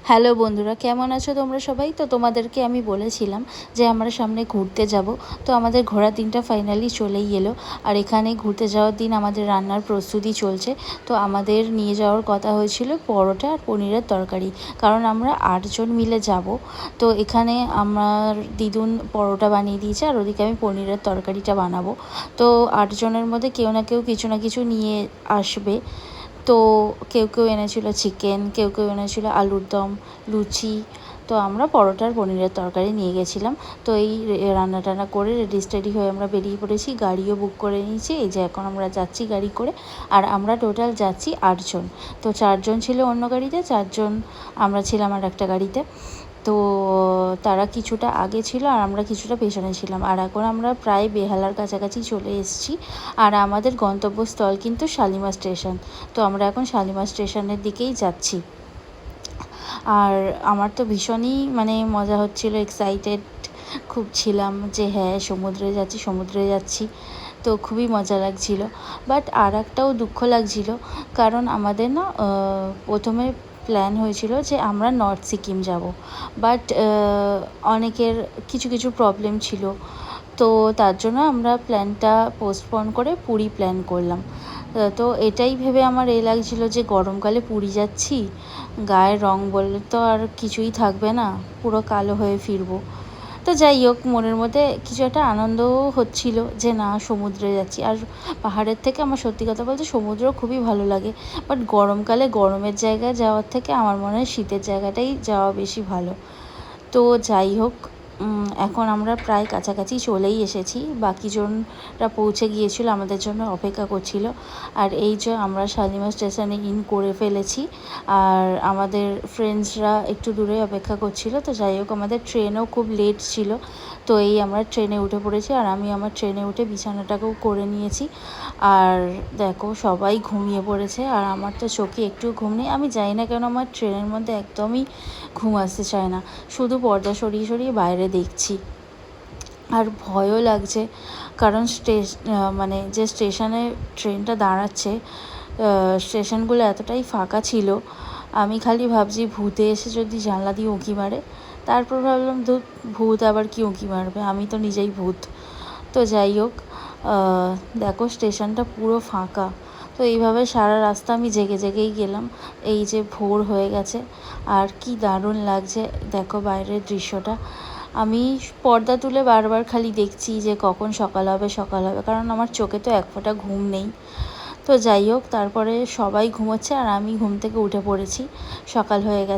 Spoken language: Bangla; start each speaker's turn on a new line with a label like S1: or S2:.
S1: হ্যালো বন্ধুরা, কেমন আছো তোমরা সবাই? তো তোমাদেরকে আমি বলেছিলাম যে আমরা সামনে ঘুরতে যাব। তো আমাদের ঘোরার দিনটা ফাইনালি চলেই এলো। আর এখানে ঘুরতে যাওয়ার দিন আমাদের রান্নার প্রস্তুতি চলছে। তো আমাদের নিয়ে যাওয়ার কথা হয়েছিল পরোটা আর পনিরের তরকারি, কারণ আমরা 8 জন মিলে যাব। তো এখানে আমার দিদুন পরোটা বানিয়ে দিয়েছে আর ওদিকে আমি পনিরের তরকারিটা বানাবো। তো 8 জনের মধ্যে কেউ না কেউ কিছু না কিছু নিয়ে আসবে। তো কেউ কেউ এনেছিল চিকেন, কেউ কেউ এনেছিল আলুর দম, লুচি। তো আমরা পরোটা আর পনিরের তরকারি নিয়ে গেছিলাম। তো এই রান্না টান্না করে রেডি হয়ে আমরা বেরিয়ে পড়েছি, গাড়িও বুক করে নিয়েছি। এই যে এখন আমরা যাচ্ছি গাড়ি করে। আর আমরা টোটাল যাচ্ছি 8 জন। তো 4 জন ছিল অন্য গাড়িতে, 4 জন আমরা ছিলাম আর একটা গাড়িতে। তো তারা কিছুটা আগে ছিল আর আমরা কিছুটা পেছনে ছিলাম। আর এখন আমরা প্রায় বেহালার কাছাকাছি চলে এসেছি। আর আমাদের গন্তব্যস্থল কিন্তু শালিমার স্টেশন। তো আমরা এখন শালিমার স্টেশনের দিকেই যাচ্ছি। আর আমার তো ভীষণই মজা হচ্ছিল, এক্সাইটেড খুব ছিলাম যে হ্যাঁ সমুদ্রে যাচ্ছি। তো খুবই মজা লাগছিল। বাট আর একটাও দুঃখ লাগছিল, কারণ আমাদের না প্রথমে প্ল্যান হয়েছিল যে আমরা নর্থ সিকিম যাব। বাট অনেকের কিছু কিছু প্রবলেম ছিল। তো তার জন্য আমরা প্ল্যানটা পোস্টপোন করে পুরী প্ল্যান করলাম। তো এটাই ভেবে আমার লাগছিল যে গরমকালে পুরী যাচ্ছি, গায়ের রং বললে তো আর কিছুই থাকবে না, পুরো কালো হয়ে ফিরবো। তো যাই হোক, মনের মধ্যে কিছু একটা আনন্দও হচ্ছিল যে না সমুদ্রে যাচ্ছি। আর পাহাড়ের থেকে আমার সত্যি কথা বলতে সমুদ্র খুবই ভালো লাগে। বাট গরমকালে গরমের জায়গায় যাওয়ার থেকে আমার মনে হয় শীতের জায়গাটাই যাওয়া বেশি ভালো। তো যাই হোক, এখন আমরা প্রায় কাছাকাছি চলেই এসেছি। বাকিজনরা পৌঁছে গিয়েছিল, আমাদের জন্য অপেক্ষা করছিল। আর এই যে আমরা শালিমার স্টেশনে করে ফেলেছি। আর আমাদের ফ্রেন্ডসরা একটু দূরে অপেক্ষা করছিল। তো যাই হোক, আমাদের ট্রেনও খুব লেট ছিল। তো এই আমরা ট্রেনে উঠে পড়েছি আর আমি আমার ট্রেনে উঠে বিছানাটাকেও করে নিয়েছি। আর দেখো সবাই ঘুমিয়ে পড়েছে আর আমার তো চোখে একটু ঘুম নেই। আমি জানি না কেন আমার ট্রেনের মধ্যে একদমই ঘুম আসতে চায় না, শুধু পর্দা সরিয়ে সরিয়ে বাইরে দেখছি। আর ভয়ও লাগছে, কারণ যে স্টেশনে ট্রেনটা দাঁড়াচ্ছে, স্টেশনগুলো এতটাই ফাঁকা ছিল, আমি খালি ভাবছি ভূতে এসে যদি জানলা দিয়ে উঁকি মারে। তারপর ভাবলাম ভূত আবার কি উঁকি মারবে, আমি তো নিজেই ভূত। তো যাই হোক, দেখো স্টেশনটা পুরো ফাঁকা। তো এইভাবে সারা রাস্তা আমি জেগে জেগেই গেলাম। এই যে ভোর হয়ে গেছে আর কি দারুণ লাগছে দেখো বাইরের দৃশ্যটা। আমি পর্দা তুলে বারবার খালি দেখছি যে কখন সকাল হবে, কারণ আমার চোখে তো এক ফোঁটা ঘুম নেই। তো যাই হোক, তারপরে সবাই ঘুমোচ্ছে আর আমি ঘুম থেকে উঠে পড়েছি, সকাল হয়ে গেছে।